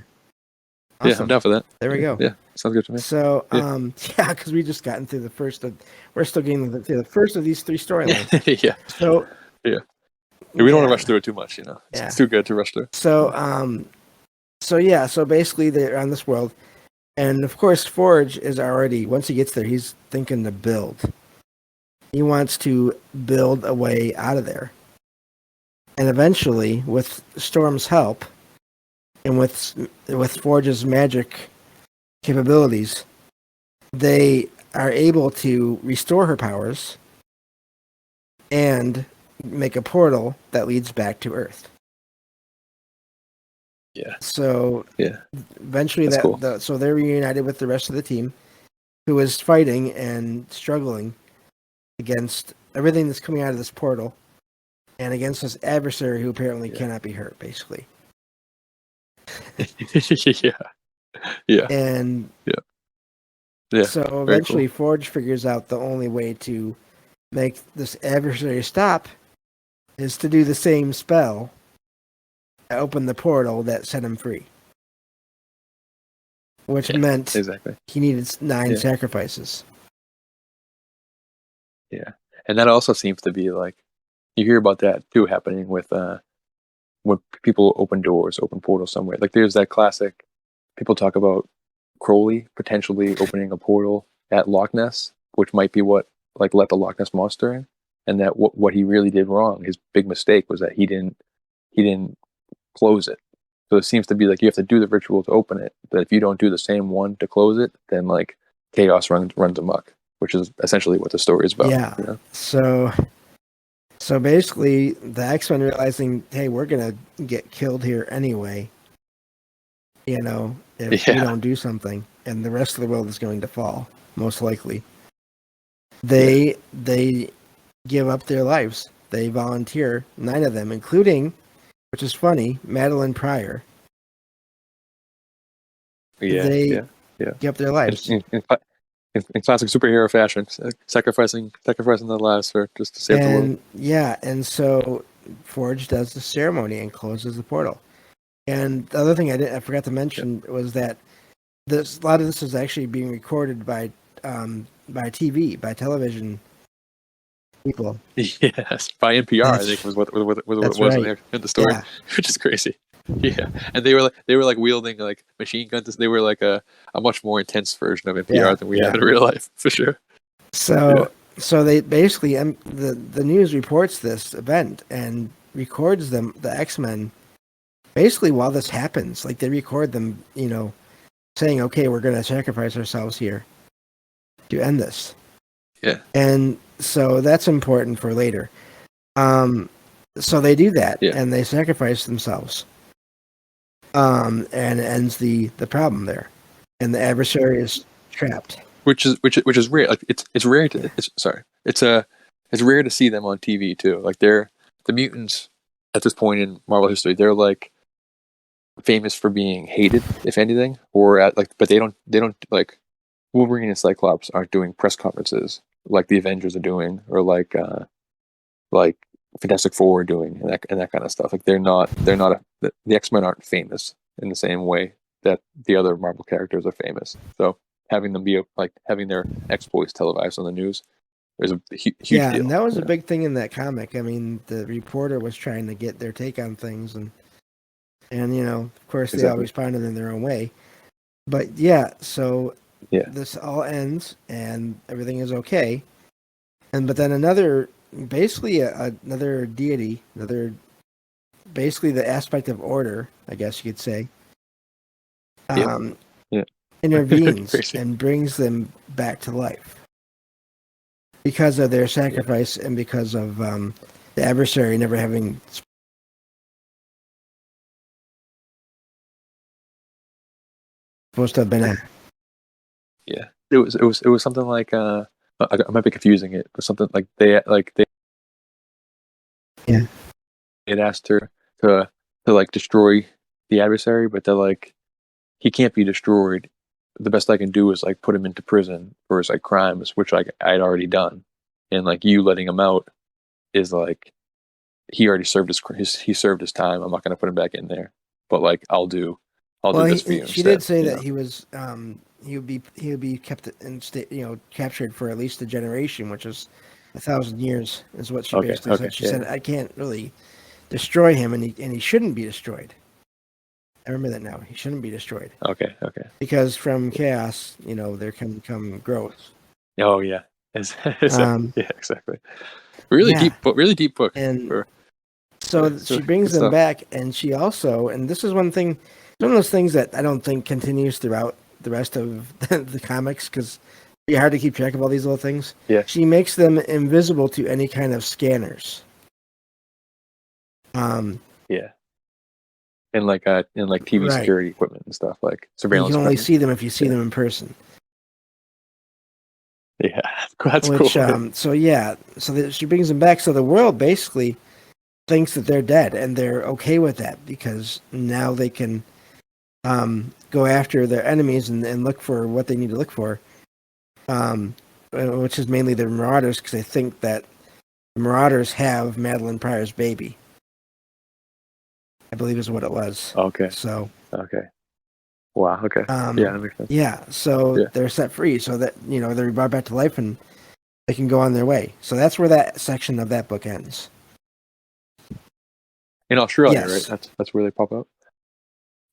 Yeah, Awesome. I'm down for that. There we go. Yeah, sounds good to me. So, Yeah. yeah, because we just gotten through we're still getting through the first of these three storylines. Yeah. So, Yeah. We don't want to rush through it too much, you know. Yeah. It's too good to rush through. So, so basically they're on this world, and of course Forge is already, once he gets there, he's thinking to build. He wants to build a way out of there, and eventually, with Storm's help, and with Forge's magic capabilities, they are able to restore her powers and make a portal that leads back to Earth. Yeah. So Yeah. eventually, That's cool. So they're reunited with the rest of the team, who is fighting and struggling against everything that's coming out of this portal, and against this adversary who apparently cannot be hurt, basically. Yeah. Yeah. And Yeah. so Very eventually, cool. Forge figures out the only way to make this adversary stop is to do the same spell to open the portal that set him free. Which meant exactly. he needed 9 sacrifices. Yeah. And that also seems to be like, you hear about that too happening with when people open doors, open portals somewhere. Like there's that classic, people talk about Crowley potentially opening a portal at Loch Ness, which might be what like let the Loch Ness monster in, and that what he really did wrong, his big mistake was that he didn't close it. So it seems to be like you have to do the ritual to open it, but if you don't do the same one to close it, then like chaos runs amok, which is essentially what the story is about. Yeah. You know? So basically, the X-Men realizing, hey, we're gonna get killed here anyway. You know, if we don't do something, and the rest of the world is going to fall, most likely. They give up their lives. They volunteer, 9 of them, including, which is funny, Madeline Pryor. They give up their lives. In classic superhero fashion, sacrificing their lives for just to save the world. Yeah, and so Forge does the ceremony and closes the portal. And the other thing I forgot to mention was that a lot of this was actually being recorded by television people. Yes, by NPR, I think was what it was right. in the story, which is crazy. Yeah, and they were like wielding like machine guns. They were like a much more intense version of NPR than we have in real life, for sure. So they basically the news reports this event and records the X-Men basically while this happens. Like they record them, you know, saying, "Okay, we're going to sacrifice ourselves here to end this." Yeah. And so that's important for later. So they do that, and they sacrifice themselves. And it ends the problem there, and the adversary is trapped. Which is rare. Like it's rare to it's rare to see them on TV too. Like they're the mutants at this point in Marvel history. They're like famous for being hated, if anything, or but they don't like Wolverine and Cyclops aren't doing press conferences like the Avengers are doing, or like Fantastic Four are doing, and that kind of stuff. Like the X-Men aren't famous in the same way that the other Marvel characters are famous. So having them be like having their exploits televised on the news is a huge Yeah, deal. and that was a big thing in that comic. I mean, the reporter was trying to get their take on things, and of course, they all Exactly. responded in their own way. But yeah, so Yeah. this all ends, and everything is okay. But then basically another deity, basically the aspect of order, I guess you could say, Yep. um, Yeah. intervenes Crazy. and brings them back to life because of their Yeah. sacrifice and because of the adversary never having supposed to have been. Yeah. It was something like I might be confusing it, but something like they Yeah. had asked her to like destroy the adversary, but they're like, he can't be destroyed. The best I can do is like put him into prison for his like crimes, which like I'd already done, and like you letting him out is like he already served he served his time. I'm not going to put him back in there, but like I'll Well, do this for you she did instead. say You that know? he would be kept in state, captured for at least a generation, which is 1,000 years, is what she Okay. basically Okay. said. She said, Yeah. "I can't really destroy him, and he shouldn't be destroyed." I remember that now. He shouldn't be destroyed Okay. Okay. because from chaos, there can come growth. Oh yeah. Exactly. Um, Yeah. Exactly. Really yeah, deep book. Really deep book. and For yeah. so It's she really brings good them stuff. back, and she also, and this is one thing, it's one of those things that I don't think continues throughout the rest of the comics because it'd be hard to keep track of all these little things. Yeah. She makes them invisible to any kind of scanners. Yeah. And like TV Right. security equipment and stuff, like You can surveillance only equipment. see them if you see Yeah. them in person. Yeah. That's cool. Which, so yeah, she brings them back. So the world basically thinks that they're dead, and they're okay with that because now they can go after their enemies and look for what they need to look for, which is mainly the Marauders, because they think that the Marauders have Madeline Pryor's baby. I believe is what it was. Okay. So, Okay. Wow. Okay. Yeah, that makes sense. yeah, so Yeah. they're set free, so that they're brought back to life and they can go on their way. So that's where that section of that book ends. In Australia, right? Yes. That's where they pop up.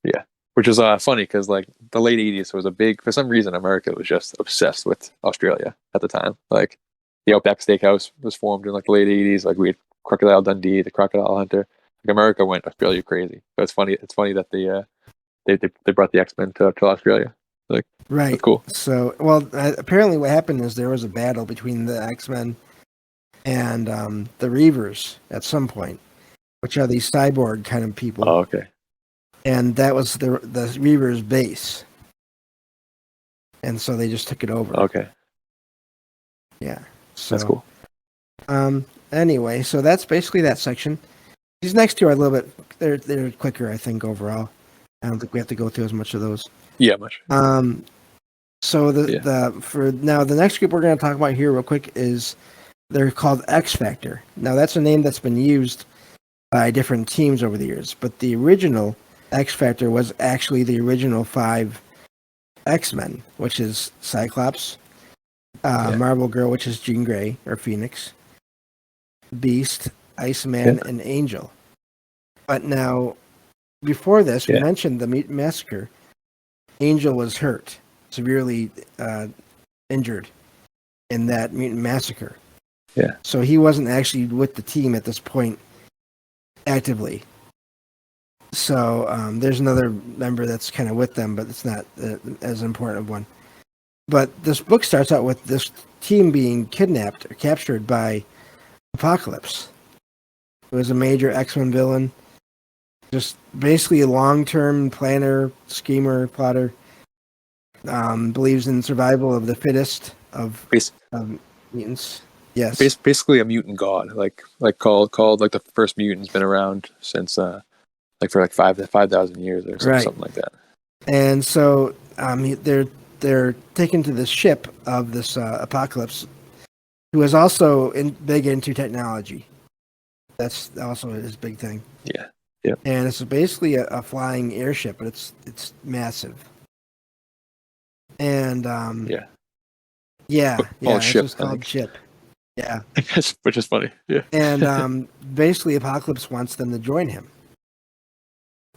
Yeah. Which is funny because like the late '80s was a big, for some reason America was just obsessed with Australia at the time. Like the Outback Steakhouse was formed in like the late '80s. Like we had Crocodile Dundee, the Crocodile Hunter. Like America went Australia crazy. So it's funny. It's funny that they brought the X-Men to Australia. Like Right. that's cool. So, well, apparently what happened is there was a battle between the X-Men and the Reavers at some point, which are these cyborg kind of people, Oh, okay. and that was the Reavers' base, and so they just took it over. Okay. Yeah. So That's cool. Anyway, so that's basically that section. These next two are a little bit they're quicker, I think, overall. I don't think we have to go through as much of those. Yeah, much. So Yeah. the next group we're going to talk about here real quick is they're called X Factor. Now that's a name that's been used by different teams over the years, but the original X Factor was actually the original 5 X-Men, which is Cyclops, Marvel Girl, which is Jean Grey or Phoenix, Beast, Iceman, and Angel. But now, before this, we mentioned the Mutant Massacre. Angel was hurt, severely injured in that Mutant Massacre. Yeah. So he wasn't actually with the team at this point actively. So there's another member that's kind of with them, but it's not as important of one. But this book starts out with this team being kidnapped or captured by Apocalypse. It was a major X-Men villain. Just basically a long-term planner, schemer, plotter. Believes in survival of the fittest of mutants. Yes. Basically a mutant god, like called like the first mutant's been around since like for like 5,000 years or Right. something like that. And so they're taken to this ship of this Apocalypse, who is also big into technology. That's also his big thing. Yeah. Yeah. And it's basically a flying airship, but it's massive. And Yeah. it's Ship, just called Chip. Yeah. which is funny. Yeah. And basically Apocalypse wants them to join him.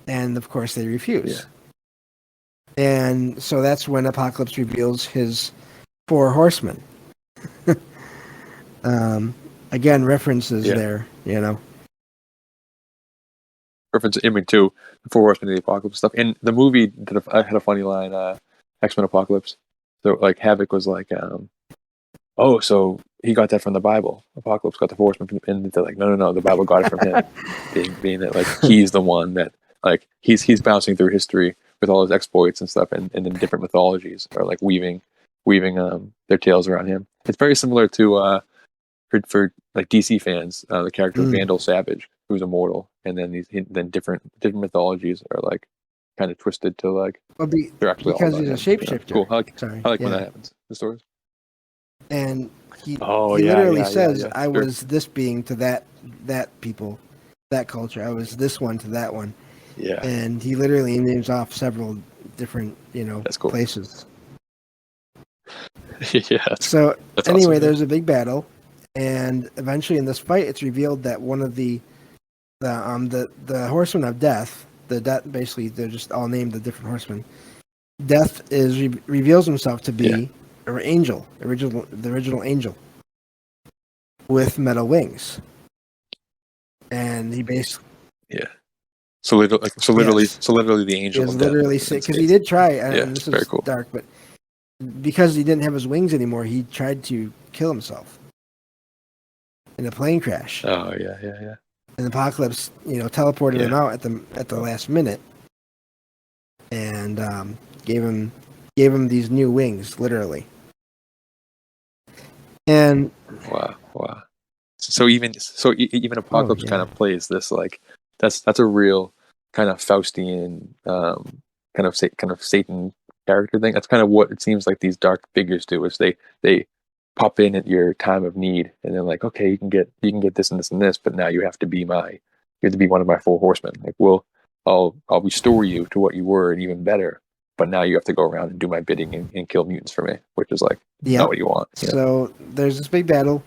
And of course they refuse. Yeah. And so that's when Apocalypse reveals his 4 horsemen. Again, references there, you know. Reference to too, the Four Horsemen of the Apocalypse stuff. And the movie had a funny line, X-Men Apocalypse. So like Havoc was like, oh, so he got that from the Bible. Apocalypse got the Four Horsemen, and they're like, no, the Bible got it from him. being that like he's the one that like he's bouncing through history with all his exploits and stuff, and then different mythologies are like weaving their tales around him. It's very similar to for like DC fans, the character of Vandal Savage, who's immortal, and then then different mythologies are like kind of twisted to like they're actually because all he's him. a shapeshifter. Cool. I like when yeah. that happens. The stories. And he yeah, literally says, yeah. "I was this being to that people, that culture. I was this one to that one." Yeah. And he literally names off several different, That's cool. places. Yeah. That's awesome, anyway, yeah. There's a big battle, and eventually in this fight, it's revealed that one of the horsemen of death, basically they're just all named the different horsemen. Death reveals himself to be an angel, the original angel with metal wings, and he basically So literally the angel. He was literally sick because he did try, and this is very cool. dark, but because he didn't have his wings anymore, he tried to kill himself in a plane crash. Oh yeah. And Apocalypse, teleported him out at the last minute, and gave him these new wings, literally. And wow. So even Apocalypse kind of plays this like that's a real kind of Faustian kind of Satan character thing. That's kind of what it seems like these dark figures do. Is they pop in at your time of need, and they're like, okay, you can get this and this and this, but now you have to be one of my 4 horsemen. Like, I'll restore you to what you were and even better, but now you have to go around and do my bidding and kill mutants for me, which is like not what you want. So there's this big battle.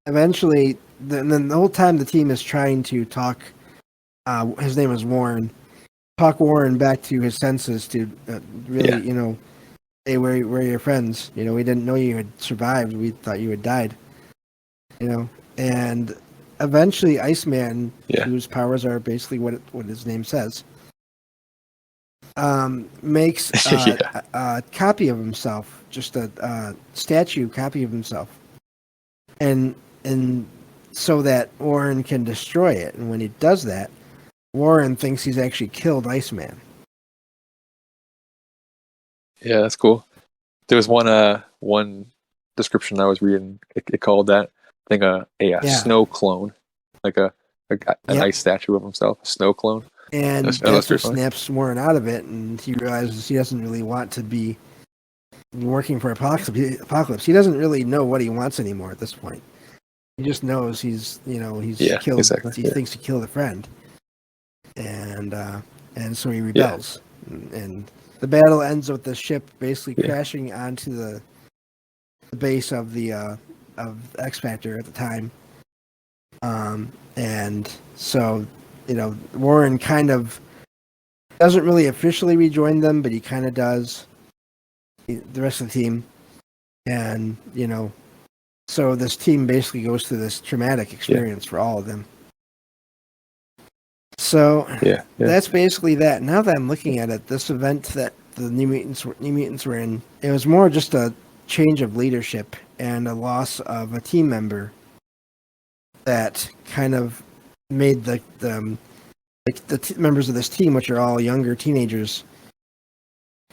Eventually, and then the whole time the team is trying to talk. His name is Warren. Talk Warren back to his senses to really, hey, where are your friends? We didn't know you had survived. We thought you had died. And eventually Iceman, whose powers are basically what his name says, makes a copy of himself, just a statue copy of himself, and so that Warren can destroy it. And when he does that, Warren thinks he's actually killed Iceman. Yeah, that's cool. There was one description I was reading. It called that thing a snow clone, like an ice statue of himself, a snow clone. And that's what snaps Warren out of it, and he realizes he doesn't really want to be working for Apocalypse. He doesn't really know what he wants anymore at this point. He just knows he's killed. Exactly. He thinks he killed a friend, and so he rebels. And the battle ends with the ship basically crashing onto the base of the of X Factor at the time. And so Warren kind of doesn't really officially rejoin them, but he kind of does. The rest of the team, and so this team basically goes through this traumatic experience for all of them. So that's basically that. Now that I'm looking at it, this event that the New Mutants were in, it was more just a change of leadership and a loss of a team member that kind of made the members of this team, which are all younger teenagers,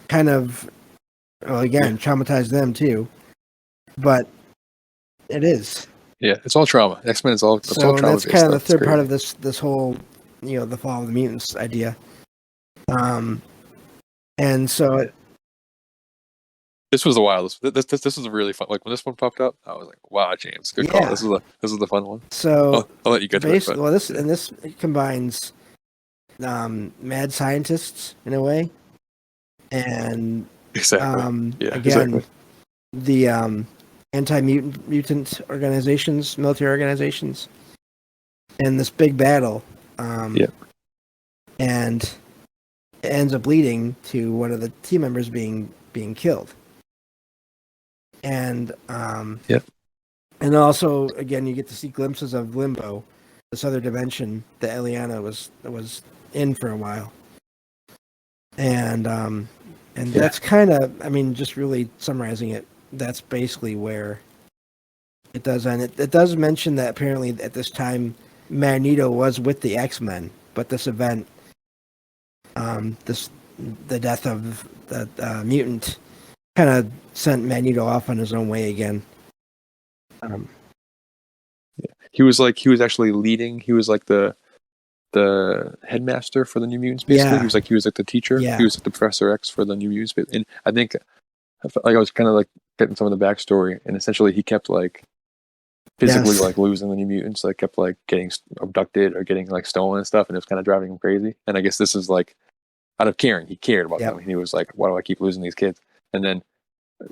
kind of traumatize them too. But it is. Yeah, it's all trauma. X-Men is all. It's all trauma. That's kind of the third part of this whole the fall of the mutants idea. And so This was the wildest. This was really fun. Like when this one popped up, I was like, "Wow, James, good call. Yeah. This is the fun one." So I'll let you get to it. But, well, this combines mad scientists in a way, and exactly. again, exactly. the anti-mutant organizations, military organizations, and this big battle. And it ends up leading to one of the team members being killed. And and also again you get to see glimpses of Limbo, this other dimension that Eliana was in for a while. And that's kind of, I mean, just really summarizing it, that's basically where it does end. It does mention that apparently at this time Magneto was with the X-Men, but this event, the death of the mutant, kind of sent Magneto off on his own way again. He was actually leading. He was like the headmaster for the New Mutants. Basically, he was like the teacher. Yeah. He was like the Professor X for the New Mutants. And I think I felt like I was kind of like getting some of the backstory, and essentially he kept like physically like losing the New Mutants, like kept like getting abducted or getting like stolen and stuff, and it was kind of driving him crazy. And I guess this is like out of caring, he cared about them. And he was like, "Why do I keep losing these kids?" And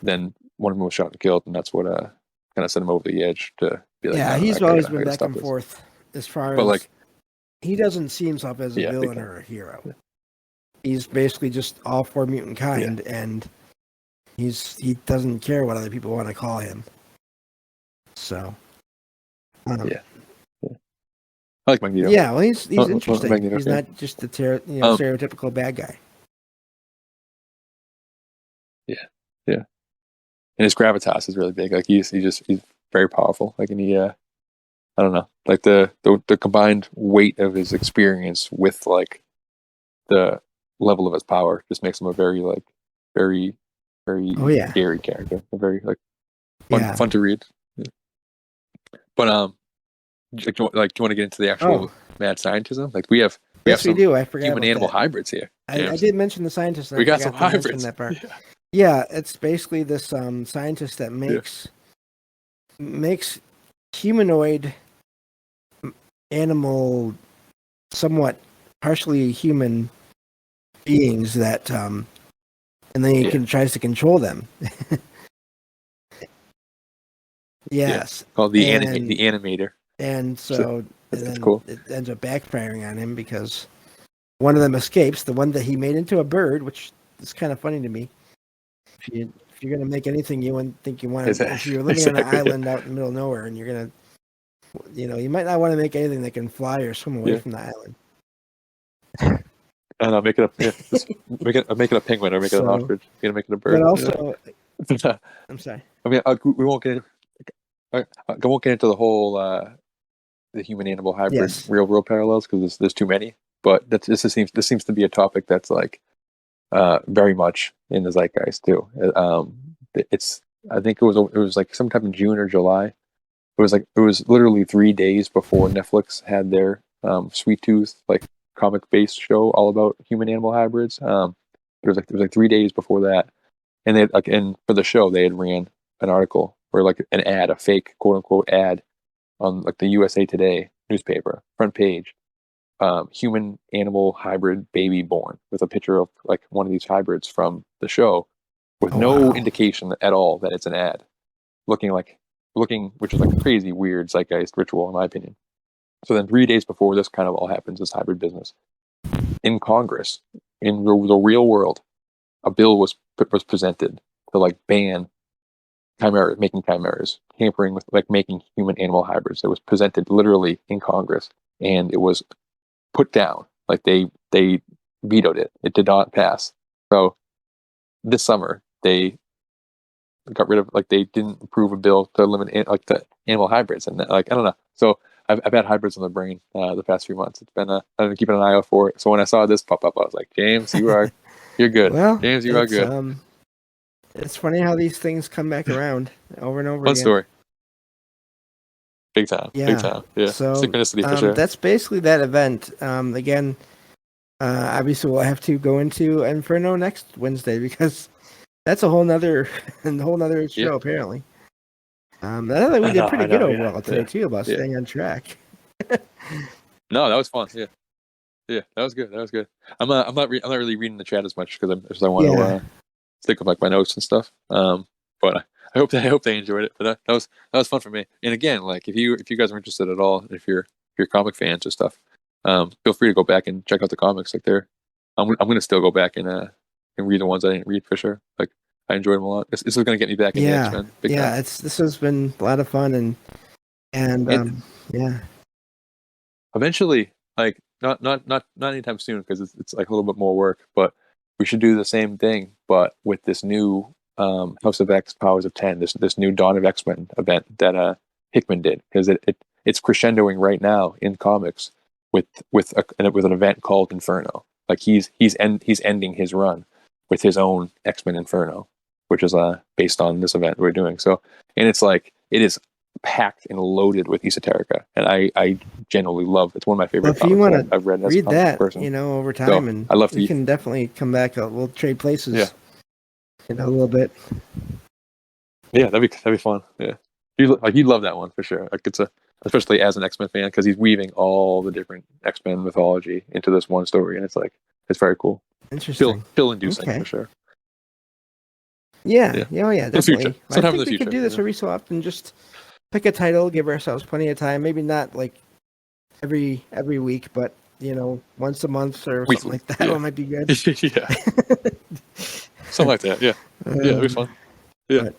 then one of them was shot and killed, and that's what kind of sent him over the edge to be like, yeah, no, he's always been back and this. forth as far But as like, he doesn't see himself as a villain or a hero. Yeah. He's basically just all for mutant kind, and he doesn't care what other people want to call him. So, I like Magneto. Yeah, well, he's interesting. Magneto, he's not just the stereotypical bad guy. Yeah, and his gravitas is really big. Like he's very powerful. Like, and he, I don't know, like the combined weight of his experience with like the level of his power just makes him a very very scary character. A very like fun to read. Yeah. But do you want to get into the actual mad scientism? Like we have some do. I forgot human animal hybrids here. I did mention the scientists. We got some hybrids. That part. Yeah, it's basically this scientist that makes humanoid animal, somewhat partially human beings that and then he tries to control them. Yes, called the animator. And so that's cool. It ends up backfiring on him because one of them escapes, the one that he made into a bird, which is kind of funny to me. If you're going to make anything you wouldn't think you want to, if you're living on an island out in the middle of nowhere and you're going to, you might not want to make anything that can fly or swim away from the island. And I'll make it make it a penguin or make it an ostrich. You're going to make it a bird. But also, I'm sorry. I mean, we won't get I won't get into the whole the human animal hybrid real world parallels because there's too many. But this seems to be a topic that's like very much in the zeitgeist too. I think it was like sometime in June or July. It was literally 3 days before Netflix had their Sweet Tooth like comic based show all about human animal hybrids. It was like 3 days before that, and for the show they had ran an article or like an ad, a fake quote unquote ad on like the USA Today newspaper front page. Human animal hybrid baby born with a picture of like one of these hybrids from the show with no indication at all that it's an ad, looking which is like a crazy weird zeitgeist ritual in my opinion. So then 3 days before this kind of all happens, this hybrid business in Congress, in the real world, a bill was presented to like ban making chimeras, tampering with like making human animal hybrids. It was presented literally in Congress and it was put down. Like they vetoed it. It did not pass. So this summer they got rid of, like, they didn't approve a bill to eliminate like the animal hybrids, and like I don't know. So I've had hybrids on the brain the past few months. It's been I've been keeping an eye out for it. So when I saw this pop up, I was like, James, you're good. Well, James, you are good. It's funny how these things come back around over and over Fun again. story. big time. Big time. Yeah. So Synchronicity for sure. that's basically that event. Again, obviously we'll have to go into Inferno next Wednesday because that's a whole nother show apparently. I thought we did pretty good overall today too about staying on track. No, that was fun. Yeah. Yeah, that was good. That was good. I'm not really reading the chat as much because I want to stick with like my notes and stuff. But I hope they enjoyed it. But that was fun for me. And again, like if you guys are interested at all, if you're comic fans or stuff, feel free to go back and check out the comics. Like I'm gonna still go back and read the ones I didn't read for sure. Like I enjoyed them a lot. This is gonna get me back in the X-Men. Big time. This has been a lot of fun and eventually, like not anytime soon because it's like a little bit more work, but we should do the same thing, but with this new House of X Powers of 10, this new Dawn of X-Men event that Hickman did, because it's crescendoing right now in comics with an event called Inferno. Like he's ending his run with his own X-Men Inferno, which is based on this event we're doing. So, and it's like it is packed and loaded with esoterica, and I genuinely love it's one of my favorite comics. If you want to I've read read that person. Over time, so, and I love we can definitely come back. We'll trade places a little bit. Yeah, that'd be fun. Yeah, you'd love that one for sure. Like especially as an X-Men fan, because he's weaving all the different X-Men mythology into this one story, and it's very cool. Interesting. Still inducing for sure. Yeah, definitely. I think we could do this every so often. Just pick a title, give ourselves plenty of time. Maybe not like every week, but once a month or something like that. One might be good. Yeah, something like that. Yeah, it'd be fun. Yeah.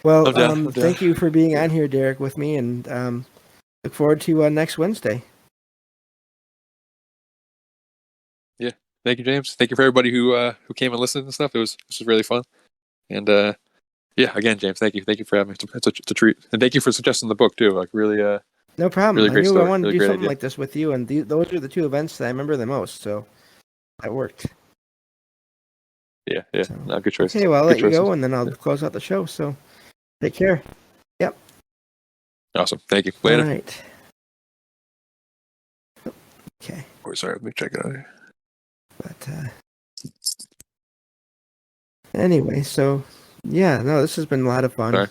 Well, thank you for being on here, Derek, with me, and look forward to next Wednesday. Yeah, thank you, James. Thank you for everybody who came and listened and stuff. This was really fun. And again, James, thank you for having me. It's a treat, and thank you for suggesting the book too. Like really, no problem. Really great story. I wanted to do something idea. like this with you, and those are the two events that I remember the most. So that worked. Yeah. So, no, good choice. Okay, well, I'll let you go, and then I'll close out the show. So take care. Yep. Awesome. Thank you. Later. All right. Okay. Oh, sorry. Let me check it out here. But anyway, so this has been a lot of fun. Sorry.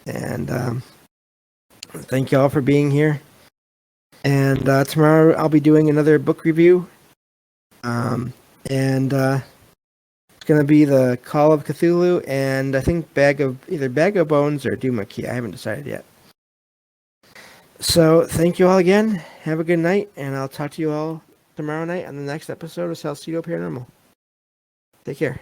And thank you all for being here. And tomorrow I'll be doing another book review. And it's going to be the Call of Cthulhu and I think either Bag of Bones or Duma Key. I haven't decided yet. So thank you all again. Have a good night, and I'll talk to you all tomorrow night on the next episode of Salcedo Paranormal. Take care.